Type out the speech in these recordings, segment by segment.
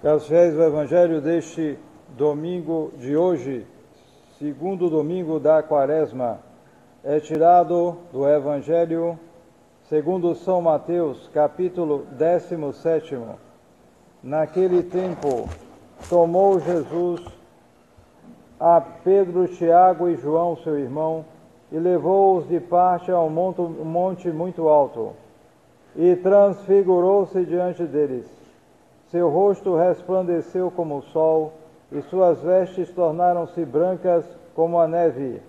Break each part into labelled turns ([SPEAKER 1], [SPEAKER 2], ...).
[SPEAKER 1] Caros fiéis, o Evangelho deste domingo de hoje, segundo domingo da Quaresma, é tirado do Evangelho segundo São Mateus, capítulo 17. Naquele tempo, tomou Jesus a Pedro, Tiago e João, seu irmão, e levou-os de parte a um monte muito alto, e transfigurou-se diante deles. Seu rosto resplandeceu como o sol, e suas vestes tornaram-se brancas como a neve.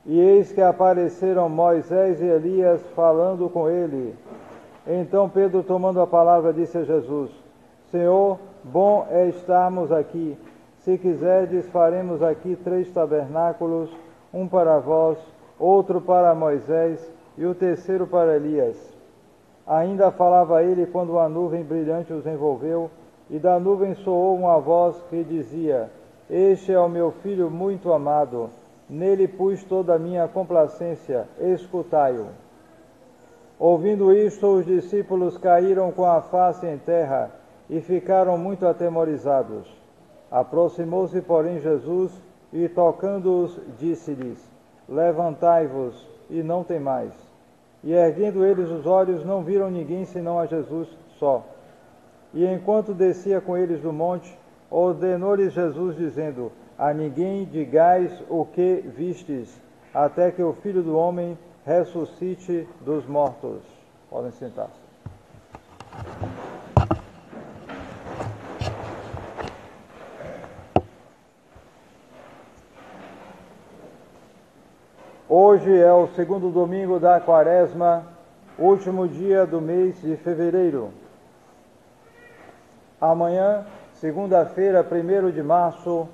[SPEAKER 1] E eis que apareceram Moisés e Elias falando com ele. Então Pedro, tomando a palavra, disse a Jesus: Senhor, bom é estarmos aqui. Se quiserdes, faremos aqui 3 tabernáculos, um para vós, outro para Moisés e o terceiro para Elias. Ainda falava ele quando uma nuvem brilhante os envolveu, e da nuvem soou uma voz que dizia: Este é o meu filho muito amado, nele pus toda a minha complacência, escutai-o. Ouvindo isto, os discípulos caíram com a face em terra e ficaram muito atemorizados. Aproximou-se, porém, Jesus e, tocando-os, disse-lhes: Levantai-vos e não temais. E erguendo eles os olhos, não viram ninguém senão a Jesus só. E enquanto descia com eles do monte, ordenou-lhes Jesus, dizendo: A ninguém digais o que vistes, até que o Filho do Homem ressuscite dos mortos. Podem sentar-se. Hoje é o segundo domingo da Quaresma, último dia do mês de fevereiro. Amanhã, segunda-feira, 1º de março,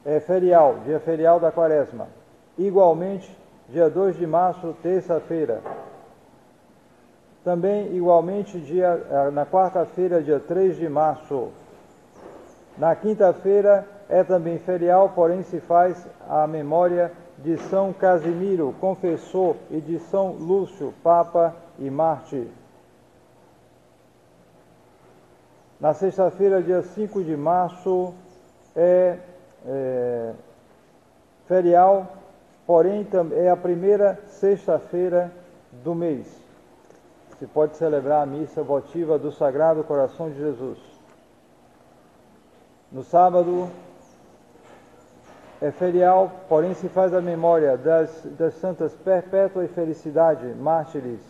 [SPEAKER 1] é ferial, dia ferial da Quaresma. Igualmente, dia 2 de março, terça-feira. Também, igualmente, na quarta-feira, dia 3 de março. Na quinta-feira é também ferial, porém se faz a memória de São Casimiro, confessor, e de São Lúcio, Papa e Mártir. Na sexta-feira, dia 5 de março, é ferial, porém é a primeira sexta-feira do mês. Se pode celebrar a missa votiva do Sagrado Coração de Jesus. No sábado é ferial, porém se faz a memória das santas Perpétua e Felicidade, mártires,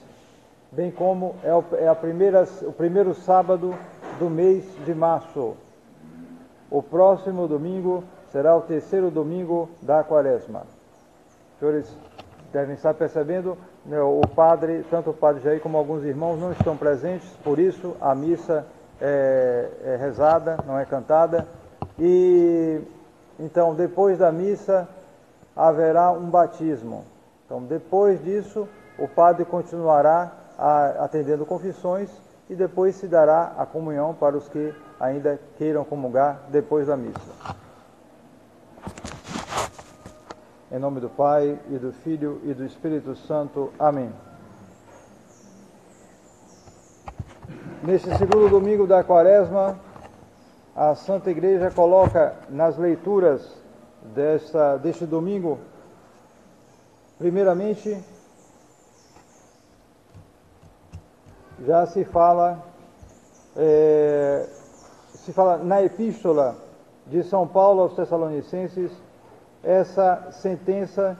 [SPEAKER 1] bem como o primeiro sábado do mês de março. O próximo domingo será o terceiro domingo da Quaresma. Os senhores devem estar percebendo, o padre, tanto o padre Jair como alguns irmãos não estão presentes, por isso a missa é rezada, não é cantada. E então, depois da missa, haverá um batismo. Então, depois disso, o padre continuará atendendo confissões e depois se dará a comunhão para os que ainda queiram comungar depois da missa. Em nome do Pai, e do Filho, e do Espírito Santo. Amém. Neste segundo domingo da Quaresma, a Santa Igreja coloca nas leituras deste domingo, primeiramente, já se fala na Epístola de São Paulo aos Tessalonicenses, essa sentença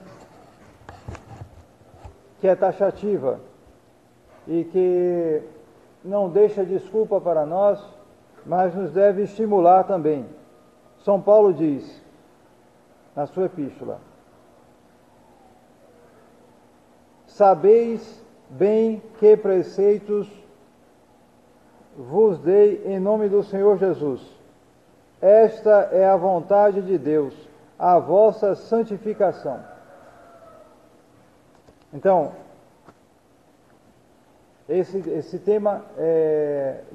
[SPEAKER 1] que é taxativa e que não deixa desculpa para nós, mas nos deve estimular também. São Paulo diz, na sua epístola: Sabeis bem que preceitos vos dei em nome do Senhor Jesus. Esta é a vontade de Deus, a vossa santificação. Então, esse tema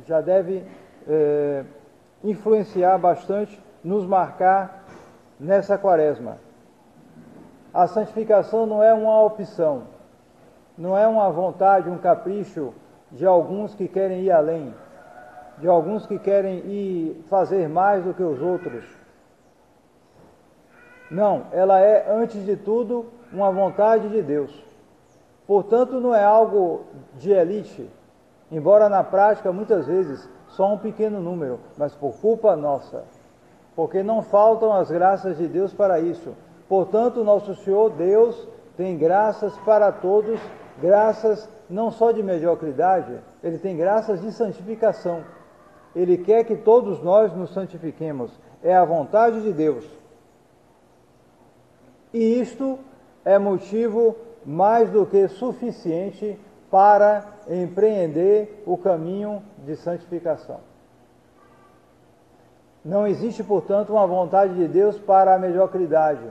[SPEAKER 1] já deve influenciar bastante, nos marcar nessa Quaresma. A santificação não é uma opção, não é uma vontade, um capricho de alguns que querem ir além. de alguns que querem ir fazer mais do que os outros. Não, ela é, antes de tudo, uma vontade de Deus. Portanto, não é algo de elite, embora na prática, muitas vezes, só um pequeno número, mas por culpa nossa, porque não faltam as graças de Deus para isso. Portanto, nosso Senhor Deus tem graças para todos, graças não só de mediocridade, Ele tem graças de santificação. Ele quer que todos nós nos santifiquemos, é a vontade de Deus. E isto é motivo mais do que suficiente para empreender o caminho de santificação. Não existe, portanto, uma vontade de Deus para a mediocridade.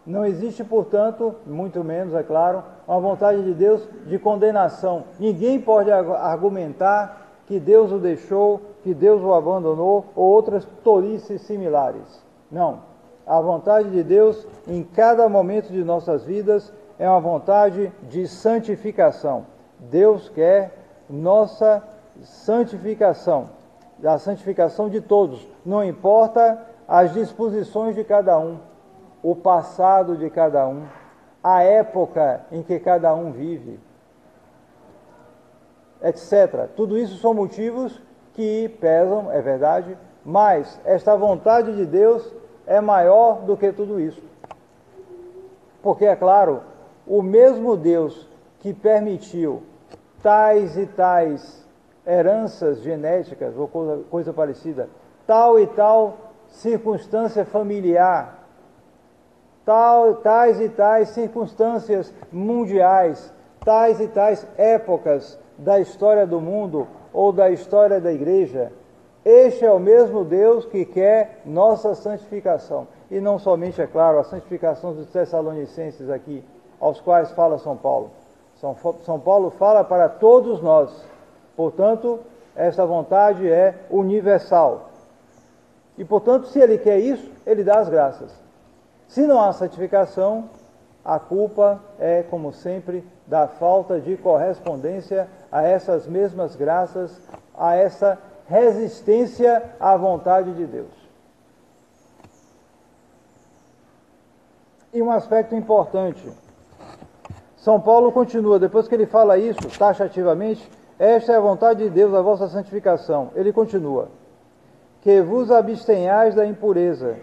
[SPEAKER 1] Não existe, portanto, muito menos, é claro, uma vontade de Deus de condenação. Ninguém pode argumentar que Deus o deixou, que Deus o abandonou, ou outras tolices similares. Não. A vontade de Deus, em cada momento de nossas vidas, é uma vontade de santificação. Deus quer nossa santificação, a santificação de todos, não importa as disposições de cada um, o passado de cada um, a época em que cada um vive, etc. Tudo isso são motivos que pesam, é verdade, mas esta vontade de Deus é maior do que tudo isso. Porque, é claro, o mesmo Deus que permitiu tais e tais heranças genéticas, ou coisa parecida, tal e tal circunstância familiar, tais e tais circunstâncias mundiais, tais e tais épocas da história do mundo ou da história da igreja, este é o mesmo Deus que quer nossa santificação. E não somente, é claro, a santificação dos Tessalonicenses aqui, aos quais fala São Paulo. São Paulo fala para todos nós. Portanto, essa vontade é universal. E, portanto, se ele quer isso, ele dá as graças. Se não há santificação, a culpa é, como sempre, da falta de correspondência a essas mesmas graças, a essa resistência à vontade de Deus. E um aspecto importante, São Paulo continua, depois que ele fala isso taxativamente, esta é a vontade de Deus, a vossa santificação. Ele continua, que vos abstenhais da impureza,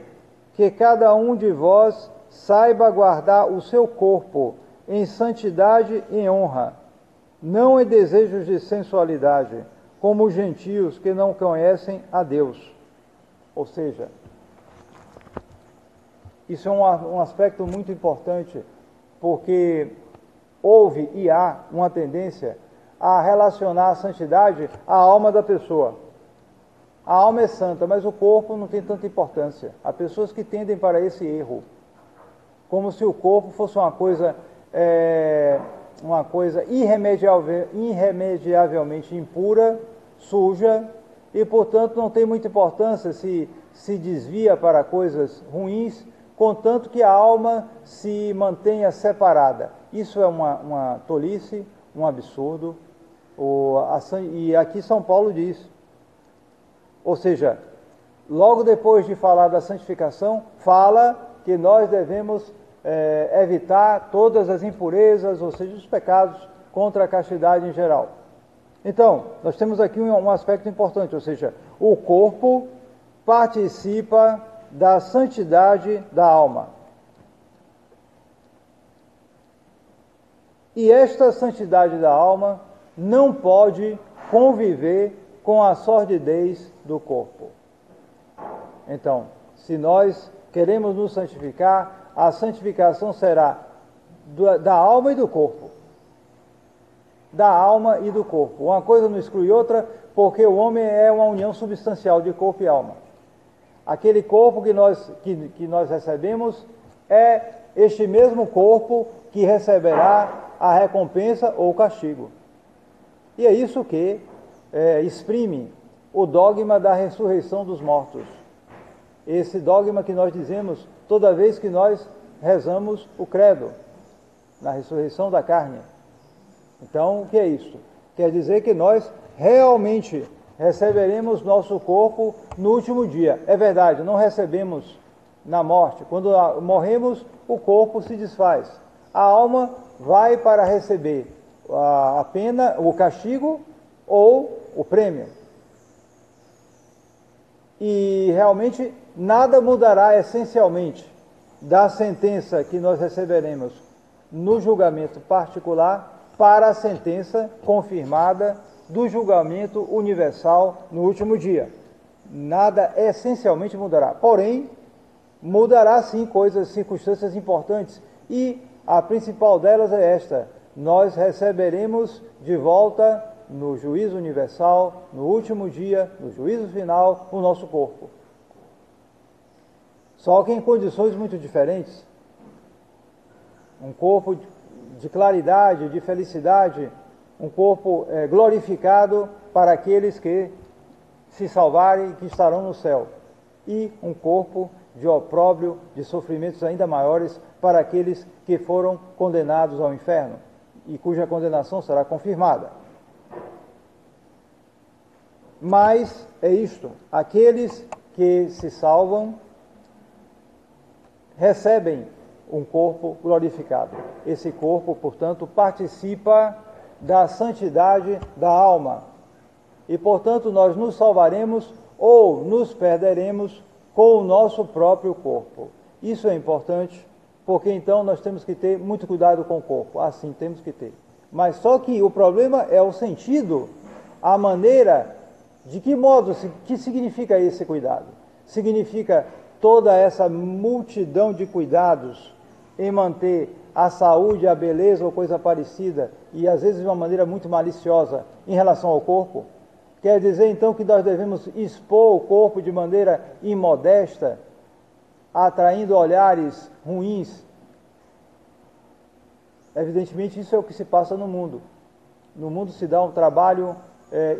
[SPEAKER 1] que cada um de vós saiba guardar o seu corpo em santidade e em honra, não em desejos de sensualidade, como os gentios que não conhecem a Deus. Ou seja, isso é um aspecto muito importante, porque houve e há uma tendência a relacionar a santidade à alma da pessoa. A alma é santa, mas o corpo não tem tanta importância. Há pessoas que tendem para esse erro, como se o corpo fosse uma coisa irremediavelmente impura, suja, e portanto não tem muita importância se desvia para coisas ruins, contanto que a alma se mantenha separada. Isso é uma tolice, um absurdo, e aqui São Paulo diz. Ou seja, logo depois de falar da santificação, fala que nós devemos evitar todas as impurezas, ou seja, os pecados contra a castidade em geral. Então, nós temos aqui um aspecto importante, ou seja, o corpo participa da santidade da alma. E esta santidade da alma não pode conviver com a sordidez do corpo. Então, se nós queremos nos santificar, a santificação será da alma e do corpo. Da alma e do corpo. Uma coisa não exclui outra, porque o homem é uma união substancial de corpo e alma. Aquele corpo que nós recebemos é este mesmo corpo que receberá a recompensa ou o castigo. E é isso que exprime o dogma da ressurreição dos mortos. Esse dogma que nós dizemos toda vez que nós rezamos o credo, na ressurreição da carne. Então, o que é isso? Quer dizer que nós realmente receberemos nosso corpo no último dia. É verdade, não recebemos na morte. Quando morremos, o corpo se desfaz. A alma vai para receber a pena, o castigo ou o prêmio. E realmente nada mudará essencialmente da sentença que nós receberemos no julgamento particular para a sentença confirmada do julgamento universal no último dia. Nada essencialmente mudará. Porém, mudará sim circunstâncias importantes, e a principal delas é esta: nós receberemos de volta no juízo universal, no último dia, no juízo final, o nosso corpo. Só que em condições muito diferentes. Um corpo de claridade, de felicidade, um corpo glorificado para aqueles que se salvarem e que estarão no céu. E um corpo de opróbrio, de sofrimentos ainda maiores para aqueles que foram condenados ao inferno e cuja condenação será confirmada. Mas é isto: aqueles que se salvam recebem um corpo glorificado. Esse corpo, portanto, participa da santidade da alma. E, portanto, nós nos salvaremos ou nos perderemos com o nosso próprio corpo. Isso é importante, porque então nós temos que ter muito cuidado com o corpo. Assim, temos que ter. Mas só que o problema é o sentido, a maneira, de que modo, que significa esse cuidado? Significa toda essa multidão de cuidados em manter a saúde, a beleza ou coisa parecida, e às vezes de uma maneira muito maliciosa em relação ao corpo? Quer dizer então que nós devemos expor o corpo de maneira imodesta, atraindo olhares ruins? Evidentemente isso é o que se passa no mundo. No mundo se dá um trabalho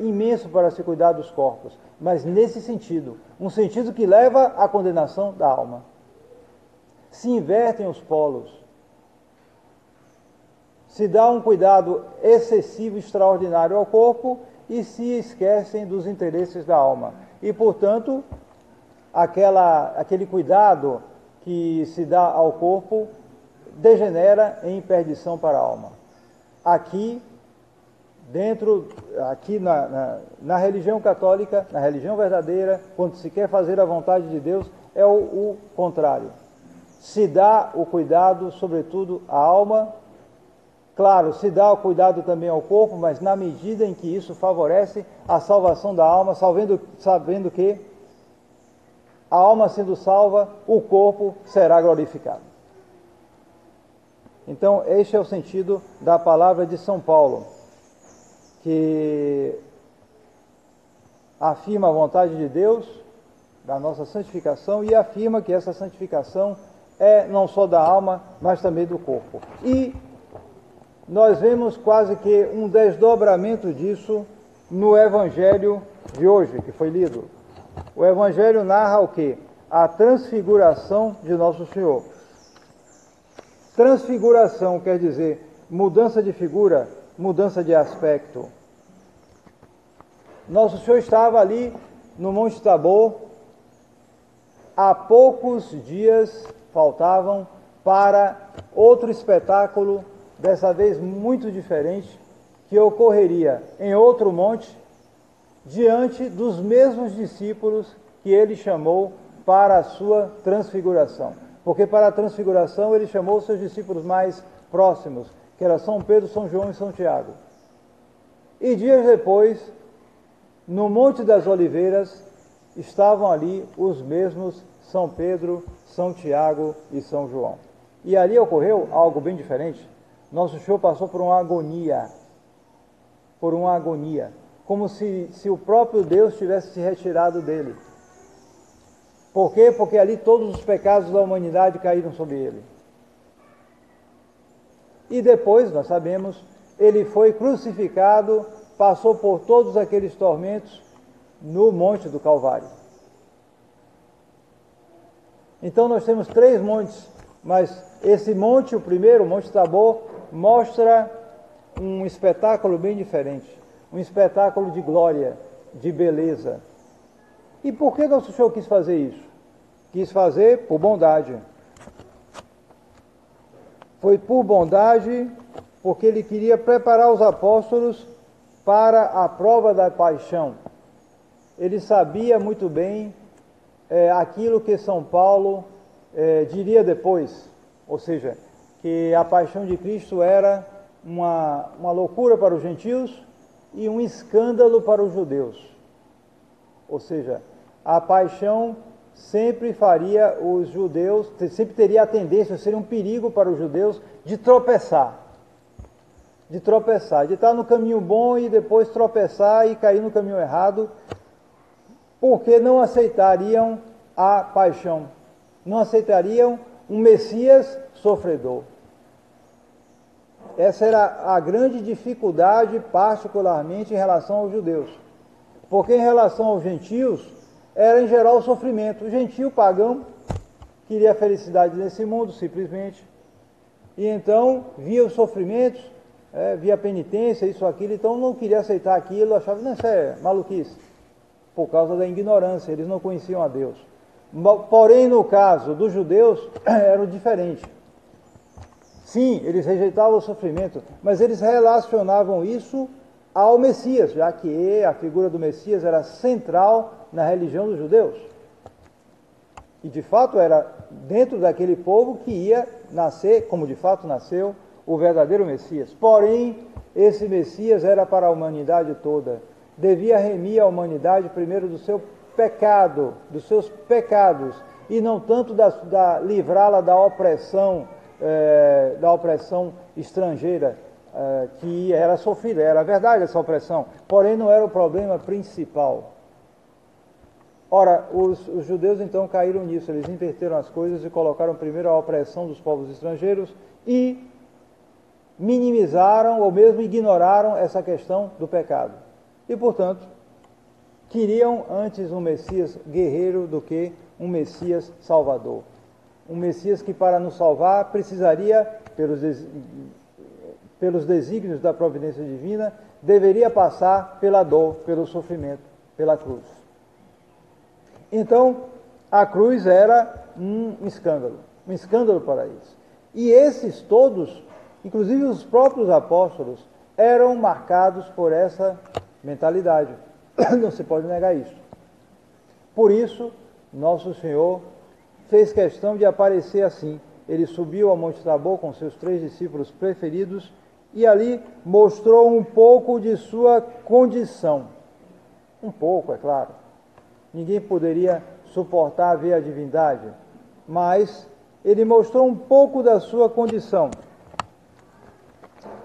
[SPEAKER 1] imenso para se cuidar dos corpos, mas nesse sentido, um sentido que leva à condenação da alma. Se invertem os polos. Se dá um cuidado excessivo, extraordinário ao corpo e se esquecem dos interesses da alma. E, portanto, aquele cuidado que se dá ao corpo degenera em perdição para a alma. Aqui na religião católica, na religião verdadeira, quando se quer fazer a vontade de Deus, é o contrário. Se dá o cuidado, sobretudo, à alma. Claro, se dá o cuidado também ao corpo, mas na medida em que isso favorece a salvação da alma, sabendo que a alma sendo salva, o corpo será glorificado. Então, este é o sentido da palavra de São Paulo, que afirma a vontade de Deus, da nossa santificação, e afirma que essa santificação é não só da alma, mas também do corpo. E nós vemos quase que um desdobramento disso no Evangelho de hoje, que foi lido. O Evangelho narra o quê? A transfiguração de Nosso Senhor. Transfiguração quer dizer mudança de figura, mudança de aspecto. Nosso Senhor estava ali no Monte Tabor, há poucos dias faltavam para outro espetáculo, dessa vez muito diferente, que ocorreria em outro monte, diante dos mesmos discípulos que ele chamou para a sua transfiguração. Porque para a transfiguração ele chamou os seus discípulos mais próximos, que eram São Pedro, São João e São Tiago. E dias depois, no Monte das Oliveiras, estavam ali os mesmos São Pedro, São Tiago e São João. E ali ocorreu algo bem diferente. Nosso Senhor passou por uma agonia, como se o próprio Deus tivesse se retirado dele. Por quê? Porque ali todos os pecados da humanidade caíram sobre ele. E depois, nós sabemos, ele foi crucificado, passou por todos aqueles tormentos no Monte do Calvário. Então nós temos 3 montes, mas esse monte, o primeiro, o Monte Tabor, mostra um espetáculo bem diferente, um espetáculo de glória, de beleza. E por que Nosso Senhor quis fazer isso? Quis fazer por bondade. Foi por bondade, porque ele queria preparar os apóstolos para a prova da paixão. Ele sabia muito bem aquilo que São Paulo diria depois, ou seja, que a paixão de Cristo era uma loucura para os gentios e um escândalo para os judeus. Ou seja, a paixão sempre faria os judeus, sempre teria a tendência, seria um perigo para os judeus de tropeçar, de estar no caminho bom e depois tropeçar e cair no caminho errado, porque não aceitariam a paixão, não aceitariam um Messias sofredor. Essa era a grande dificuldade, particularmente em relação aos judeus, porque em relação aos gentios, era em geral o sofrimento. O gentio pagão queria a felicidade nesse mundo, simplesmente, e então via os sofrimentos, via a penitência, isso, aquilo, então não queria aceitar aquilo, achava, não, isso é maluquice, por causa da ignorância, eles não conheciam a Deus. Porém, no caso dos judeus, era diferente. Sim, eles rejeitavam o sofrimento, mas eles relacionavam isso ao Messias, já que a figura do Messias era central na religião dos judeus. E de fato era dentro daquele povo que ia nascer, como de fato nasceu, o verdadeiro Messias. Porém, esse Messias era para a humanidade toda. Devia remir a humanidade primeiro do seu pecado, dos seus pecados, e não tanto livrá-la da opressão estrangeira, que era sofrida. Era verdade essa opressão, porém não era o problema principal. Ora, os judeus então caíram nisso, eles inverteram as coisas e colocaram primeiro a opressão dos povos estrangeiros e minimizaram ou mesmo ignoraram essa questão do pecado. E, portanto, queriam antes um Messias guerreiro do que um Messias salvador. Um Messias que, para nos salvar, precisaria, pelos desígnios da providência divina, deveria passar pela dor, pelo sofrimento, pela cruz. Então, a cruz era um escândalo para eles. E esses todos, inclusive os próprios apóstolos, eram marcados por essa mentalidade. Não se pode negar isso. Por isso, Nosso Senhor fez questão de aparecer assim. Ele subiu ao Monte Tabor com seus 3 discípulos preferidos e ali mostrou um pouco de sua condição. Um pouco, é claro. Ninguém poderia suportar ver a divindade, mas ele mostrou um pouco da sua condição.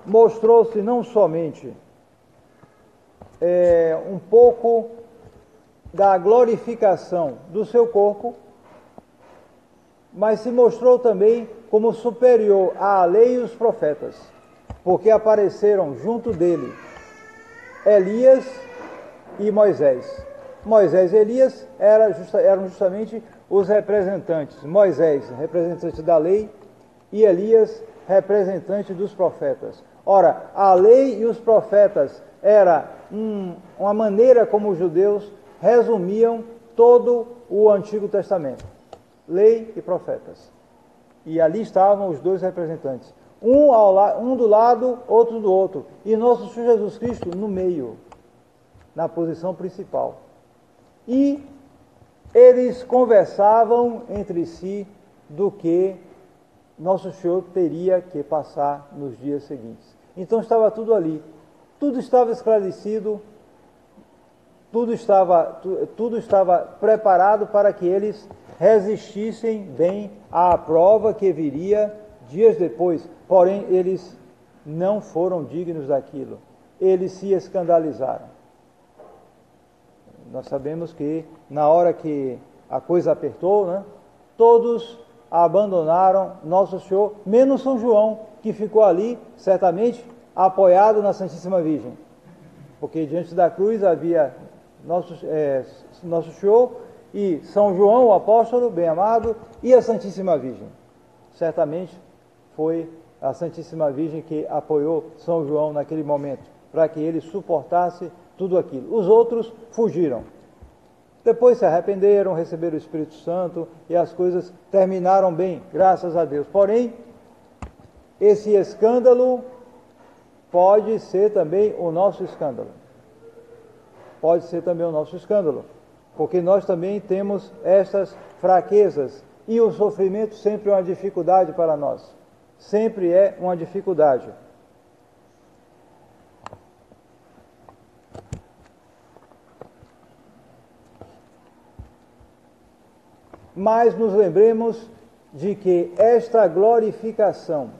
[SPEAKER 1] Mostrou-se não somente um pouco da glorificação do seu corpo, mas se mostrou também como superior à lei e os profetas, porque apareceram junto dele Elias e Moisés. Moisés e Elias eram justamente os representantes. Moisés, representante da lei, e Elias, representante dos profetas. Ora, a lei e os profetas era uma maneira como os judeus resumiam todo o Antigo Testamento. Lei e profetas. E ali estavam os 2 representantes. Um do lado, outro do outro. E nosso Senhor Jesus Cristo no meio, na posição principal. E eles conversavam entre si do que Nosso Senhor teria que passar nos dias seguintes. Então estava tudo ali. Tudo estava esclarecido, tudo estava preparado para que eles resistissem bem à prova que viria dias depois. Porém, eles não foram dignos daquilo. Eles se escandalizaram. Nós sabemos que na hora que a coisa apertou, todos abandonaram Nosso Senhor, menos São João, que ficou ali, certamente, apoiado na Santíssima Virgem. Porque diante da cruz havia Nosso Senhor e São João, o apóstolo, bem-amado, e a Santíssima Virgem. Certamente foi a Santíssima Virgem que apoiou São João naquele momento, para que ele suportasse tudo aquilo. Os outros fugiram. Depois se arrependeram, receberam o Espírito Santo e as coisas terminaram bem, graças a Deus. Porém, esse escândalo pode ser também o nosso escândalo. Pode ser também o nosso escândalo, porque nós também temos estas fraquezas e o sofrimento sempre é uma dificuldade para nós. Sempre é uma dificuldade. Mas nos lembremos de que esta glorificação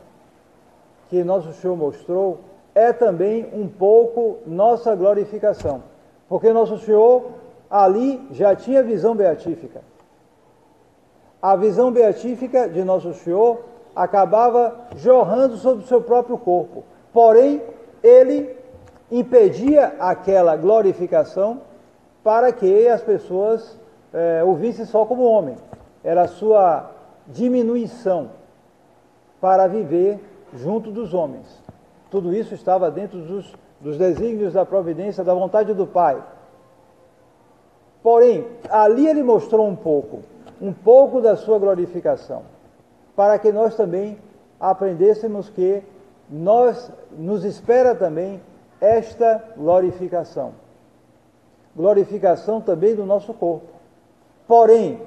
[SPEAKER 1] que nosso Senhor mostrou é também um pouco nossa glorificação, porque nosso Senhor ali já tinha visão beatífica. A visão beatífica de nosso Senhor acabava jorrando sobre o seu próprio corpo, porém ele impedia aquela glorificação para que as pessoas o vissem só como homem. Era a sua diminuição para viver junto dos homens. Tudo isso estava dentro dos desígnios da providência, da vontade do Pai. Porém, ali ele mostrou um pouco da sua glorificação, para que nós também aprendêssemos que nos espera também esta glorificação. Glorificação também do nosso corpo. Porém,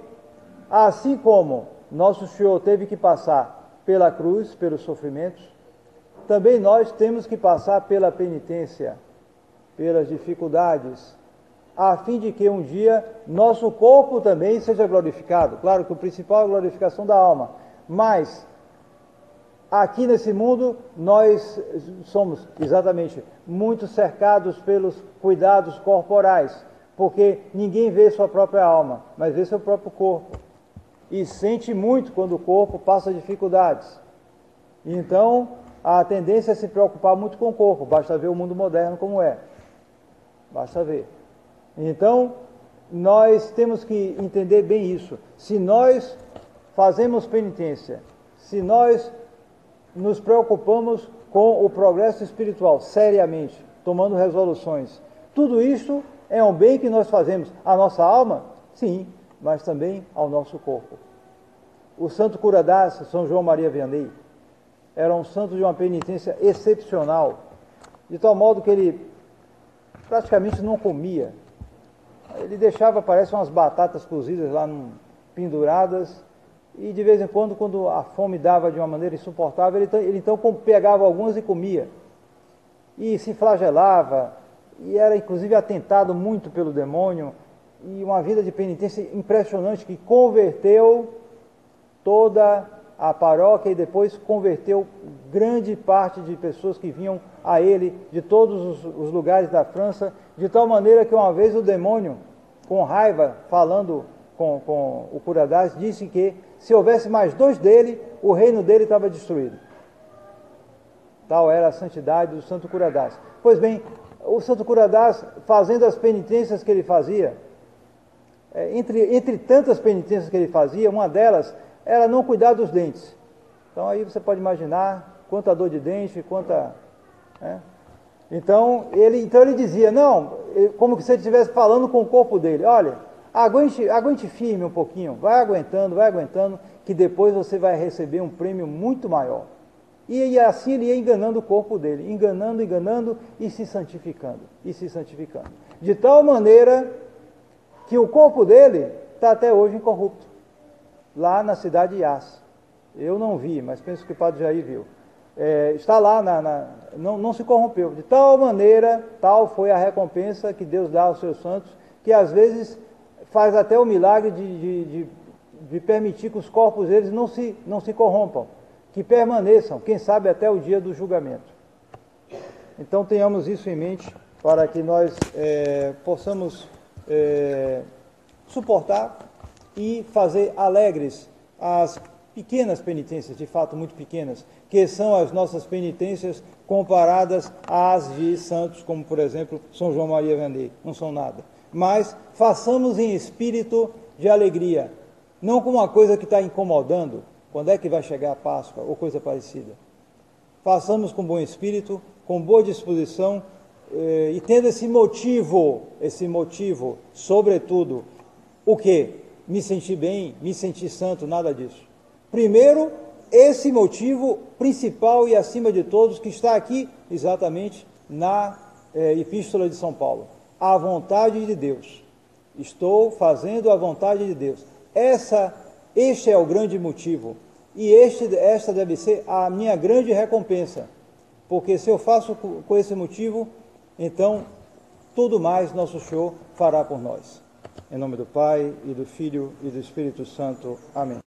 [SPEAKER 1] assim como nosso Senhor teve que passar pela cruz, pelos sofrimentos, também nós temos que passar pela penitência, pelas dificuldades, a fim de que um dia nosso corpo também seja glorificado. Claro que o principal é a glorificação da alma, mas aqui nesse mundo nós somos exatamente muito cercados pelos cuidados corporais, porque ninguém vê sua própria alma, mas vê seu próprio corpo. E sente muito quando o corpo passa dificuldades. Então, a tendência é se preocupar muito com o corpo. Basta ver o mundo moderno como é. Basta ver. Então, nós temos que entender bem isso. Se nós fazemos penitência, se nós nos preocupamos com o progresso espiritual, seriamente, tomando resoluções, tudo isso é um bem que nós fazemos à nossa alma? Sim, mas também ao nosso corpo. O santo Curadas, São João Maria Vianney, era um santo de uma penitência excepcional, de tal modo que ele praticamente não comia. Ele deixava, parece, umas batatas cozidas lá penduradas, e de vez em quando a fome dava de uma maneira insuportável, ele então pegava algumas e comia. E se flagelava, e era inclusive atentado muito pelo demônio, e uma vida de penitência impressionante que converteu toda a paróquia e depois converteu grande parte de pessoas que vinham a ele de todos os lugares da França, de tal maneira que uma vez o demônio, com raiva, falando com o Curadas, disse que se houvesse mais 2 dele, o reino dele estava destruído. Tal era a santidade do santo Curadas. Pois bem, o santo Curadas, fazendo as penitências que ele fazia, entre tantas penitências que ele fazia, uma delas era não cuidar dos dentes. Então aí você pode imaginar quanta dor de dente, quanta... Então ele dizia, não, como se ele estivesse falando com o corpo dele, olha, aguente firme um pouquinho, vai aguentando, que depois você vai receber um prêmio muito maior. E assim ele ia enganando o corpo dele, enganando e se santificando. De tal maneira que o corpo dele está até hoje incorrupto, lá na cidade de Yas. Eu não vi, mas penso que o padre Jair viu. Está lá, não se corrompeu. De tal maneira, tal foi a recompensa que Deus dá aos seus santos, que às vezes faz até o milagre de permitir que os corpos deles não se corrompam, que permaneçam, quem sabe até o dia do julgamento. Então tenhamos isso em mente, para que nós possamos suportar e fazer alegres as pequenas penitências, de fato muito pequenas, que são as nossas penitências comparadas às de santos, como por exemplo São João Maria Vianney, não são nada. Mas façamos em espírito de alegria, não como uma coisa que está incomodando, quando é que vai chegar a Páscoa, ou coisa parecida. Façamos com bom espírito, com boa disposição, e tendo esse motivo, sobretudo, o quê? Me sentir bem, me sentir santo, nada disso. Primeiro, esse motivo principal e acima de todos, que está aqui exatamente na Epístola de São Paulo. A vontade de Deus. Estou fazendo a vontade de Deus. Este é o grande motivo. E esta deve ser a minha grande recompensa. Porque se eu faço com esse motivo, então tudo mais nosso Senhor fará por nós. Em nome do Pai, e do Filho, e do Espírito Santo. Amém.